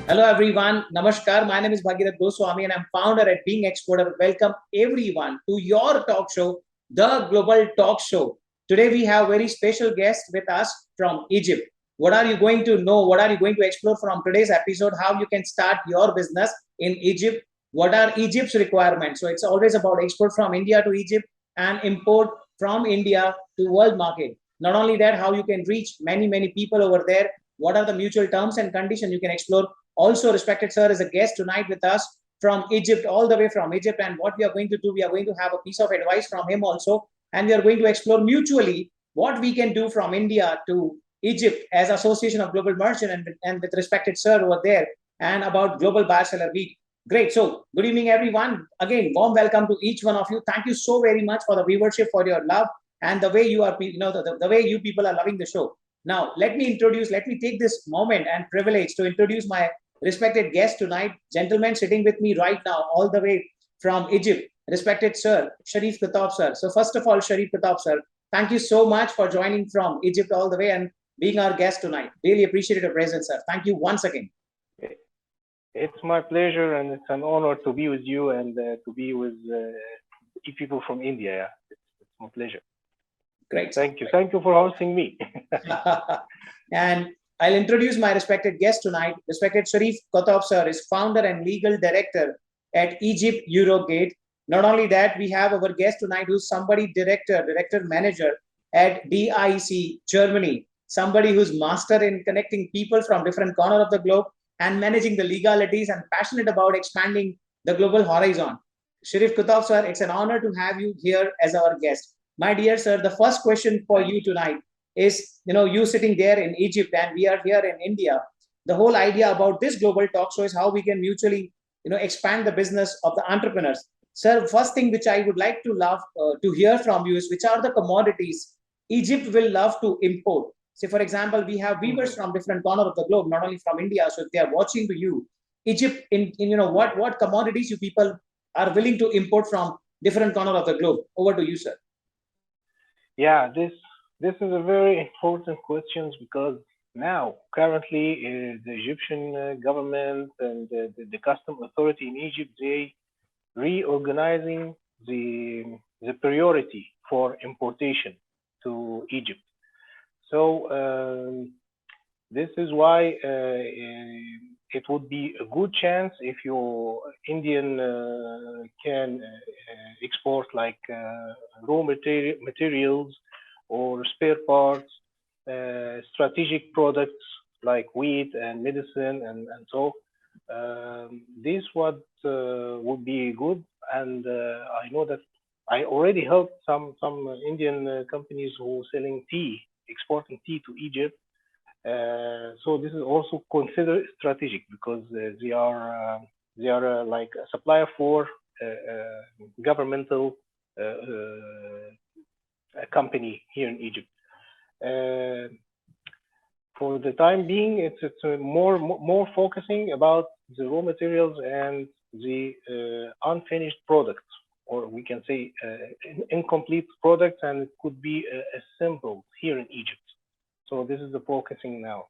Hello everyone. Namaskar. My name is Bhagirath Goswami and I'm founder at Being Exporter. Welcome everyone to your talk show, The Global Talk Show. Today we have very special guest with us from Egypt. What are you going to know? What are you going to explore from today's episode? How you can start your business in Egypt? What are Egypt's requirements? So it's always about export from India to Egypt and import from India to world market. Not only that, how you can reach many people over there. What are the mutual terms and conditions you can explore? Also, respected sir is a guest tonight with us from Egypt, all the way from Egypt. And what we are going to do, we are going to have a piece of advice from him also. And we are going to explore mutually what we can do from India to Egypt as Association of Global Merchant and with respected sir over there and about Global Buyer-Seller Week. Great. So good evening, everyone. Again, warm welcome to each one of you. Thank you so very much for the viewership, for your love and the way you are, the way you people are loving the show. Now, let me take this moment and privilege to introduce my respected guest tonight, gentlemen sitting with me right now, all the way from Egypt, respected sir, Sharif Khattab sir. So first of all, Sharif Khattab sir, thank you so much for joining from Egypt all the way and being our guest tonight. Really appreciate your presence, sir. Thank you once again. It's my pleasure and it's an honor to be with you and to be with people from India. It's my pleasure. Great. Thank you. Thank you for hosting me. And I'll introduce my respected guest tonight. Respected Sharif Khattab sir is founder and legal director at Egypt Eurogate. Not only that, we have our guest tonight who's somebody director manager at DIC Germany, somebody who's master in connecting people from different corner of the globe and managing the legalities and passionate about expanding the global horizon. Sharif Khattab sir, it's an honor to have you here as our guest. My dear sir, the first question for you tonight is, you sitting there in Egypt and we are here in India. The whole idea about this global talk show is how we can mutually, expand the business of the entrepreneurs. Sir, first thing which I would like to hear from you is which are the commodities Egypt will love to import. Say, for example, we have viewers from different corners of the globe, not only from India. So if they are watching to you, Egypt, what commodities you people are willing to import from different corners of the globe. Over to you, sir. Yeah, this is a very important question because now currently the Egyptian government and the custom authority in Egypt, they reorganizing the priority for importation to Egypt. So this is why it would be a good chance if your Indian can export like raw materials or spare parts, strategic products like wheat and medicine and so. This would be good, and I know that I already helped some Indian companies who selling tea, exporting tea to Egypt. So this is also considered strategic because they are like a supplier for governmental company here in Egypt. For the time being, it's more focusing about the raw materials and the unfinished products, or we can say incomplete products, and it could be assembled here in Egypt. So this is the focusing now.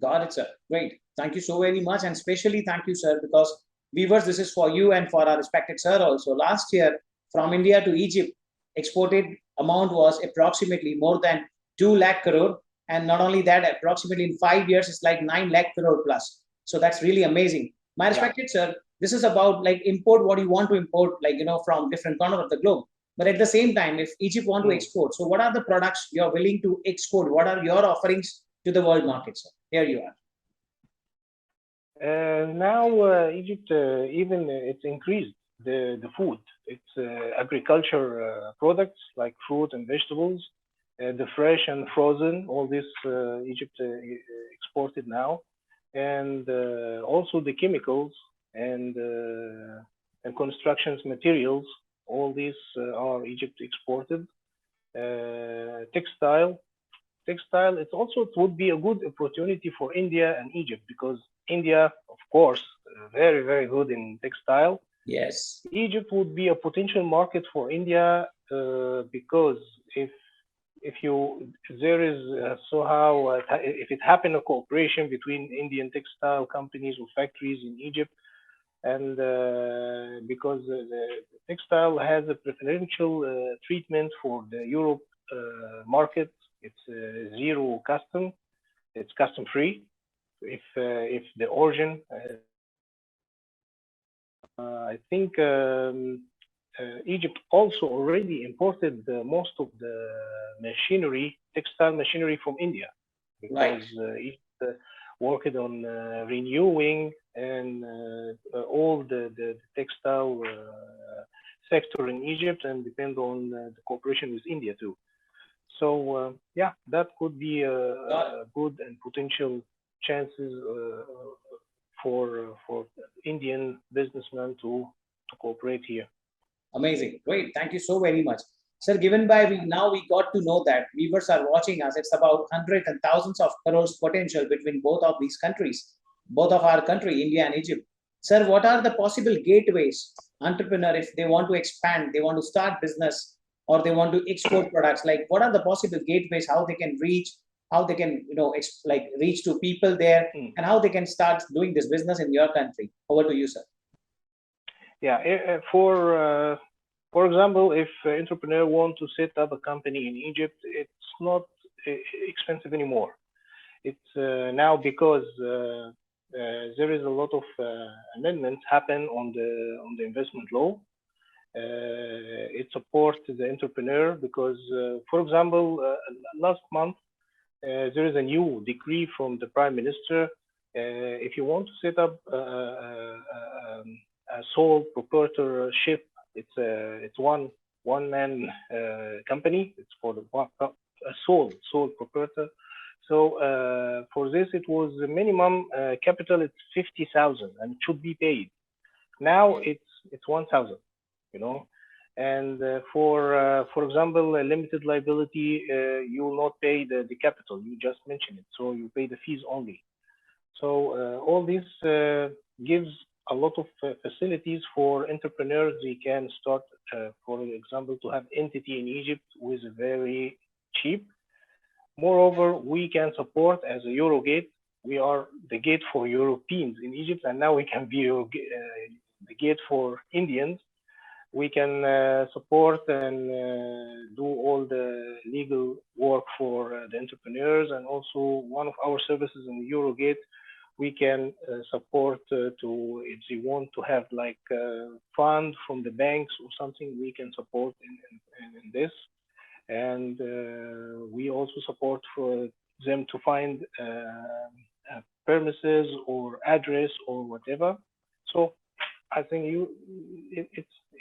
Got it, sir. Great. Thank you so very much. And especially thank you, sir, because viewers, this is for you and for our respected sir also. Last year, from India to Egypt, exported amount was approximately more than 2 lakh crore. And not only that, approximately in 5 years, it's like 9 lakh crore plus. So that's really amazing. My respected sir, this is about like import what you want to import, like, from different corners of the globe. But at the same time, if Egypt want to export, so what are the products you're willing to export? What are your offerings to the world market, sir? Here you are. Now Egypt even it's increased the food. It's agriculture products like fruit and vegetables, the fresh and frozen. All this Egypt exported now, and also the chemicals and constructions materials. All these are Egypt exported. Textile, it would be a good opportunity for India and Egypt because India, of course, very good in textile. Yes. Egypt would be a potential market for India because if there is somehow if it happened a cooperation between Indian textile companies or factories in Egypt, and because the textile has a preferential treatment for the Europe market, it's zero custom, it's custom free. If the origin, I think Egypt also already imported most of the machinery, textile machinery from India, Right. because Egypt worked on renewing and all the textile sector in Egypt, and depend on the cooperation with India too. So yeah, that could be a good and potential chances for Indian businessmen to cooperate here. Amazing. Great. Thank you so very much. Sir, given by now we got to know that viewers are watching us, it's about hundreds and thousands of crores potential between both of these countries, both of our country, India and Egypt. Sir, what are the possible gateways entrepreneur, if they want to expand, they want to start business, or they want to export products, like what are the possible gateways, how they can reach, how they can, like reach to people there, and how they can start doing this business in your country? Over to you, sir. Yeah, for example, if an entrepreneur want to set up a company in Egypt, it's not expensive anymore. It's now because there is a lot of amendments happen on the investment law. It supports the entrepreneur because, for example, last month there is a new decree from the Prime Minister. If you want to set up a sole proprietorship, it's one man company. It's for the a sole proprietor. So for this, it was the minimum capital. It's 50,000, and it should be paid. Now it's 1,000. And for example, a limited liability, you will not pay the capital. You just mentioned it, so you pay the fees only. So all this gives a lot of facilities for entrepreneurs. They can start, for example, to have entity in Egypt with very cheap. Moreover, we can support as a Eurogate. We are the gate for Europeans in Egypt, and now we can be the gate for Indians. We can support and do all the legal work for the entrepreneurs, and also one of our services in Eurogate, we can support if they want to have like fund from the banks or something, we can support in this. And we also support for them to find premises or address or whatever. So I think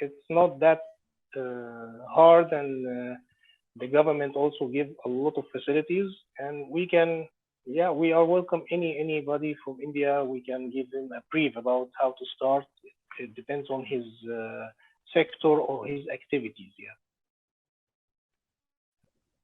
it's not that hard, and the government also give a lot of facilities, and we can, we are welcome anybody from India. We can give them a brief about how to start. It depends on his sector or his activities. Yeah.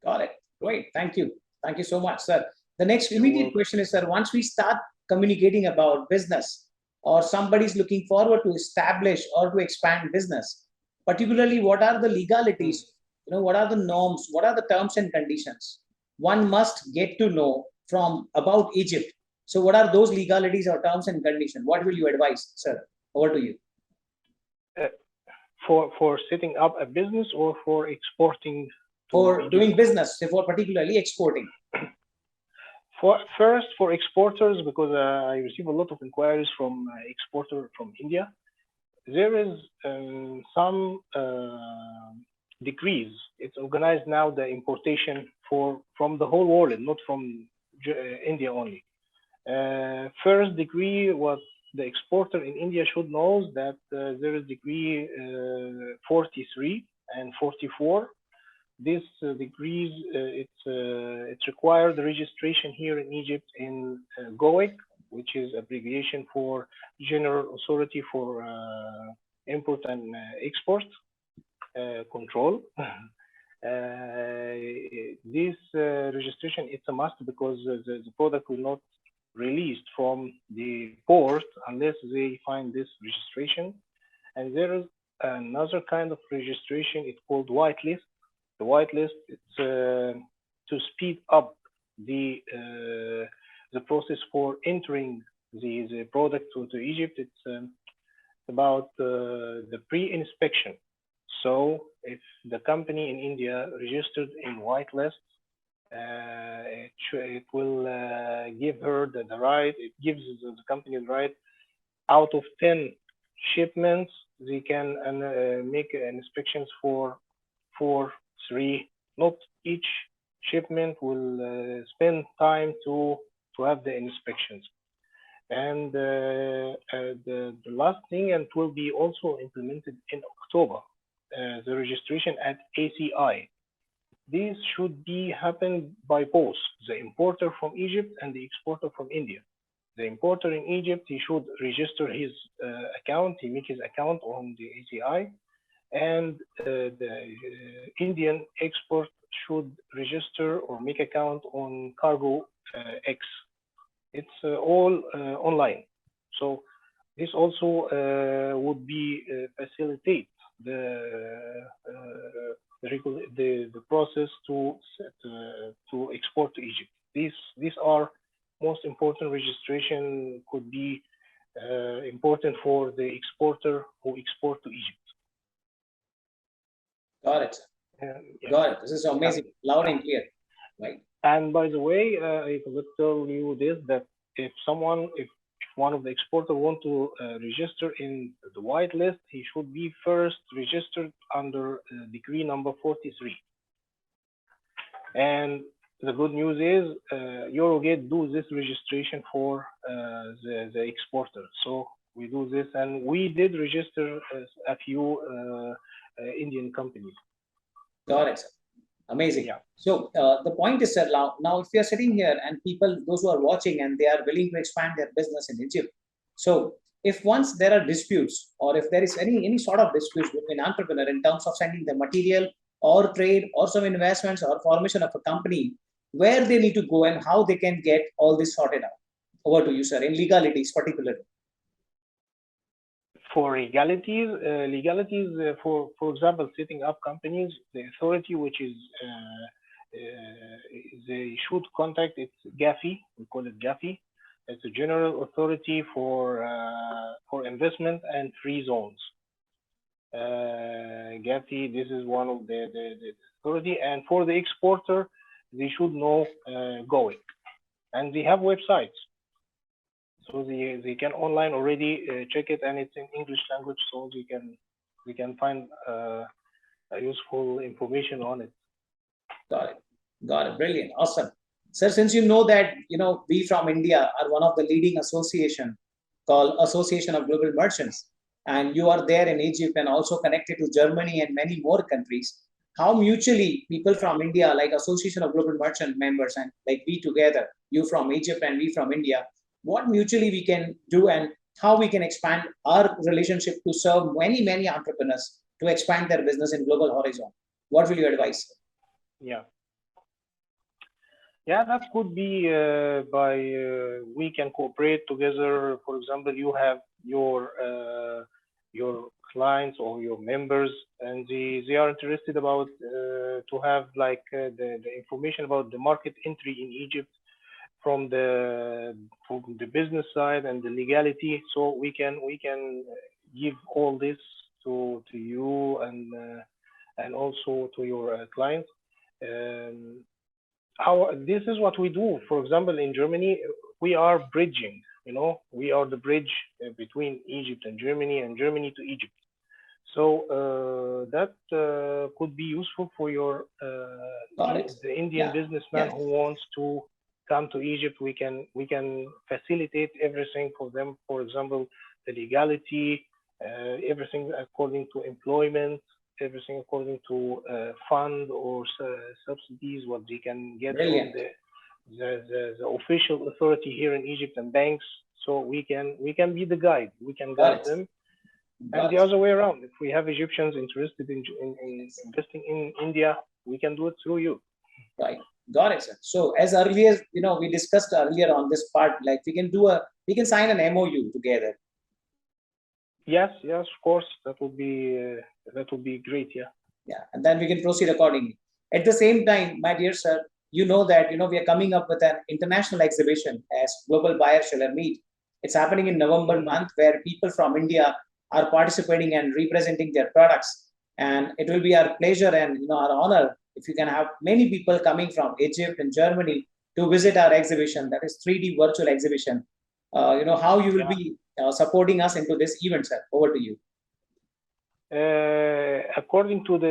Got it. Great. Thank you. Thank you so much, sir. The next immediate question is, sir, once we start communicating about business, or somebody's looking forward to establish or to expand business, particularly what are the legalities, what are the norms, what are the terms and conditions one must get to know from about Egypt? So what are those legalities or terms and conditions? What will you advise, sir? Over to you. For setting up a business, or for exporting? For doing business, for particularly exporting. For exporters, because I receive a lot of inquiries from exporter from India. There is some decrees. It's organized now, the importation from the whole world, not from India only. First decree, what the exporter in India should know is that there is decree 43 and 44. This decrees, it requires the registration here in Egypt in GOEC, which is abbreviation for General Authority for Import and Export Control. This registration, it's a must, because the product will not released from the port unless they find this registration. And there is another kind of registration, it's called whitelist. The whitelist, it's to speed up the process for entering the product to Egypt. It's about the pre-inspection. So if the company in India registered in whitelist, it will give her the right, it gives the company the right, out of 10 shipments, they can make inspections for 4, 3. Not each shipment will spend time to have the inspections. And the last thing, and it will be also implemented in October, the registration at ACI. This should be happen by both the importer from Egypt and the exporter from India. The importer in Egypt, he should register his account, he make his account on the ACI, and the Indian export should register or make account on Cargo X. It's all online. So this also would be facilitate the process to export to Egypt. These are most important. Registration could be important for the exporter who export to Egypt. Got it. Yeah. Got it. This is amazing, loud and clear, right? And by the way, I could tell you this, that if one of the exporter want to register in the whitelist, he should be first registered under decree number 43. And the good news is Eurogate do this registration for the exporter. So we do this, and we did register a few Indian companies. Got it. Amazing. Yeah. So the point is, sir, now if you are sitting here and people, those who are watching, and they are willing to expand their business in Egypt. So if once there are disputes, or if there is any sort of disputes between entrepreneur in terms of sending the material or trade or some investments or formation of a company, where they need to go and how they can get all this sorted out. Over to you, sir, in legalities particularly. For legalities, for example, setting up companies, the authority which is they should contact, it's GAFI. We call it GAFI. It's a general authority for investment and free zones. GAFI, this is one of the authority, and for the exporter, they should know GOIC, and they have websites. So they can online already check it, and it's in English language, so we can find useful information on it. Got it. Brilliant. Awesome. Sir, since you know that, we from India are one of the leading association called Association of Global Merchants, and you are there in Egypt and also connected to Germany and many more countries, how mutually people from India, like Association of Global Merchant members, and like we together, you from Egypt and we from India, what mutually we can do and how we can expand our relationship to serve many entrepreneurs to expand their business in global horizon. What will you advise? Yeah, that could be by we can cooperate together. For example, you have your clients or your members, and they are interested about to have like the information about the market entry in Egypt from the business side and the legality. So we can give all this to you and also to your clients. This is what we do. For example, in Germany, we are bridging. We are the bridge between Egypt and Germany to Egypt. So that could be useful for your the Indian businessman who wants to come to Egypt. We can facilitate everything for them. For example, the legality, everything according to employment, everything according to fund or subsidies, what they can get from the official authority here in Egypt and banks. So we can be the guide. We can guide them. And the other way around, if we have Egyptians interested in investing in India, we can do it through you. Right. Got it, sir. So as earlier, we discussed earlier on this part, like we can sign an MOU together. Yes, of course. That would be great. Yeah. Yeah, and then we can proceed accordingly. At the same time, my dear sir, you know that we are coming up with an international exhibition as Global Buyer Seller Meet. It's happening in November month, where people from India are participating and representing their products. And it will be our pleasure and our honor if you can have many people coming from Egypt and Germany to visit our exhibition. That is 3D virtual exhibition. How you will be supporting us into this event, sir. Over to you. According to the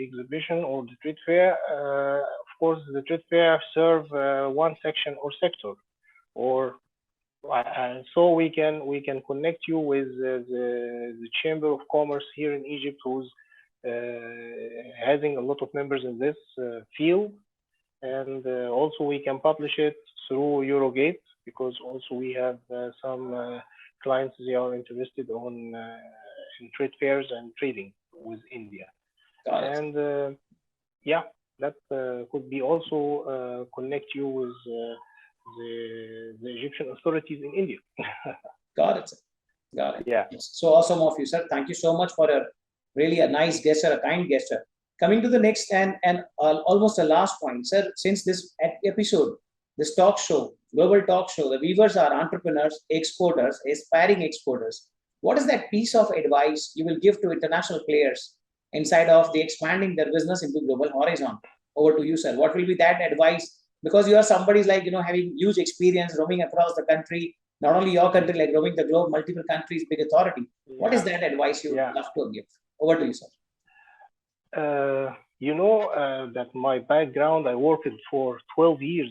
exhibition or the trade fair, of course, the trade fair serve one section or sector, or so we can connect you with the Chamber of Commerce here in Egypt, who's having a lot of members in this field, and also we can publish it through Eurogate, because also we have some clients, they are interested in trade fairs and trading with India. And that could be also connect you with the Egyptian authorities in India. Got it, sir. Got it. Yeah. It's so awesome of you, sir. Thank you so much for really a nice gesture, a kind gesture. Coming to the next and almost the last point, sir. Since this episode, this talk show, global talk show, the viewers are entrepreneurs, exporters, aspiring exporters. What is that piece of advice you will give to international players inside of the expanding their business into global horizon? Over to you, sir. What will be that advice? Because you are somebody like, having huge experience roaming across the country, not only your country, like roaming the globe, multiple countries, big authority. What is that advice you would love to give? Over to you, sir. That my background, I worked for 12 years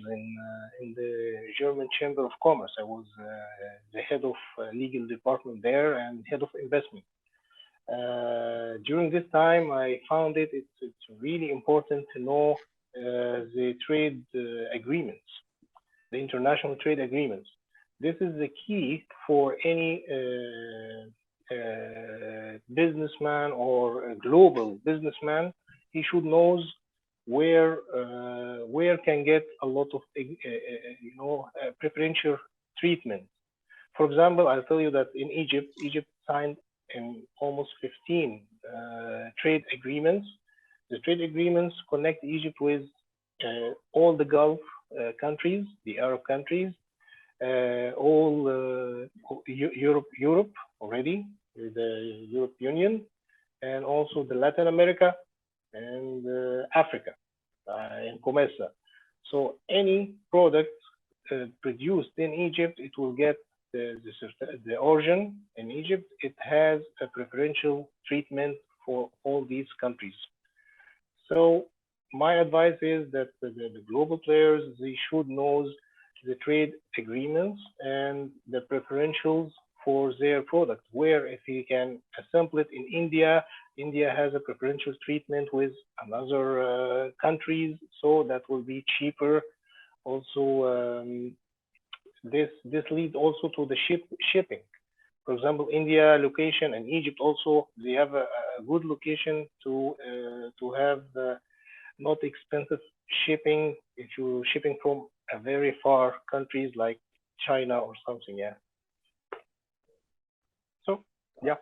in the German Chamber of Commerce. I was the head of legal department there and head of investment. During this time, I found it's really important to know the trade agreements, the international trade agreements. This is the key for any businessman or a global businessman. He should knows where can get a lot of preferential treatment. For example, I'll tell you that in Egypt signed in almost 15 trade agreements. The trade agreements connect Egypt with all the Gulf countries, the Arab countries, all Europe already, the European Union, and also the Latin America and Africa and COMESA. So any product produced in Egypt, it will get the origin in Egypt. It has a preferential treatment for all these countries. So my advice is that the global players, they should know the trade agreements and the preferentials for their product, where if he can assemble it in India, India has a preferential treatment with another countries, so that will be cheaper. Also, this leads also to the shipping. For example, India location and Egypt also, they have a good location to have not expensive shipping if you're shipping from a very far countries like China or something. Yeah. So yeah.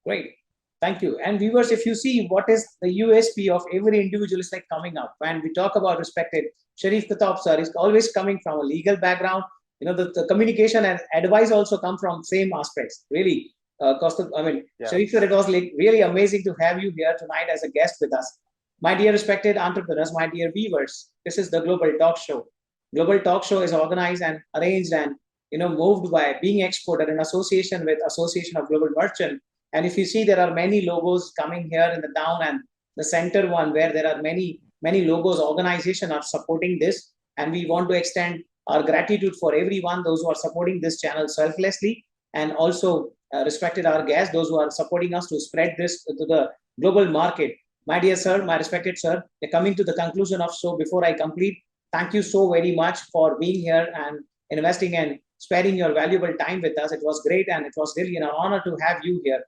Great. Thank you. And viewers, if you see what is the USP of every individual is like coming up, when we talk about respected Sharif Khattab sir is always coming from a legal background. The communication and advice also come from same aspects. Really, Sharif sir, it was like really amazing to have you here tonight as a guest with us. My dear respected entrepreneurs, my dear viewers, this is the Global Talk Show. Global Talk Show is organized and arranged and moved by Being Exporter in association with Association of Global Merchant. And if you see, there are many logos coming here in the down and the center one where there are many logos. Organization are supporting this, and we want to extend our gratitude for everyone, those who are supporting this channel selflessly, and also respected our guests, those who are supporting us to spread this to the global market. My dear sir, my respected sir, coming to the conclusion of show, before I complete, thank you so very much for being here and investing and sparing your valuable time with us. It was great, and it was really an honor to have you here.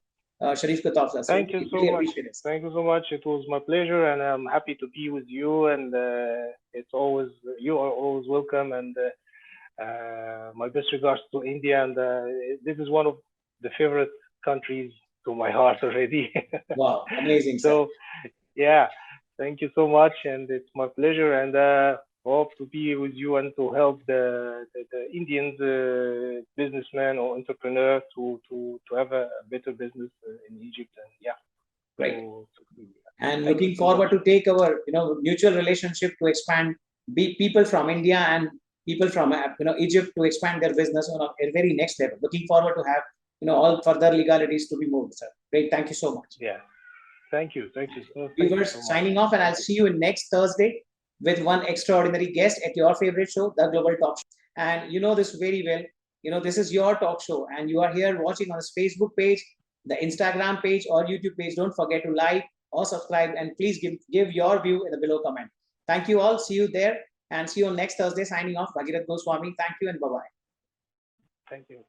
Sharif Khattab sir. Thank you so much. Thank you so much. It was my pleasure, and I'm happy to be with you. And you are always welcome. And my best regards to India. And this is one of the favorite countries to my heart already. Wow, amazing. So, yeah. Thank you so much, and it's my pleasure. And hope to be with you and to help the Indian businessman or entrepreneur to have a better business in Egypt. And yeah, Great. to succeed. And Thank you looking so much. forward to take our mutual relationship to expand, be people from India and people from Egypt to expand their business on a very next level. Looking forward to have all further legalities to be moved, sir. Great, thank you so much. Yeah. Thank you. Thank you. Thank you Viewers, so much. signing off, and I'll see you in next Thursday with one extraordinary guest at your favorite show, The Global Talk Show. And you know this very well. This is your talk show, and you are here watching on this Facebook page, the Instagram page, or YouTube page. Don't forget to like or subscribe, and please give your view in the below comment. Thank you all. See you there, and see you on next Thursday. Signing off, Bhagirath Goswami. Thank you, and bye-bye. Thank you.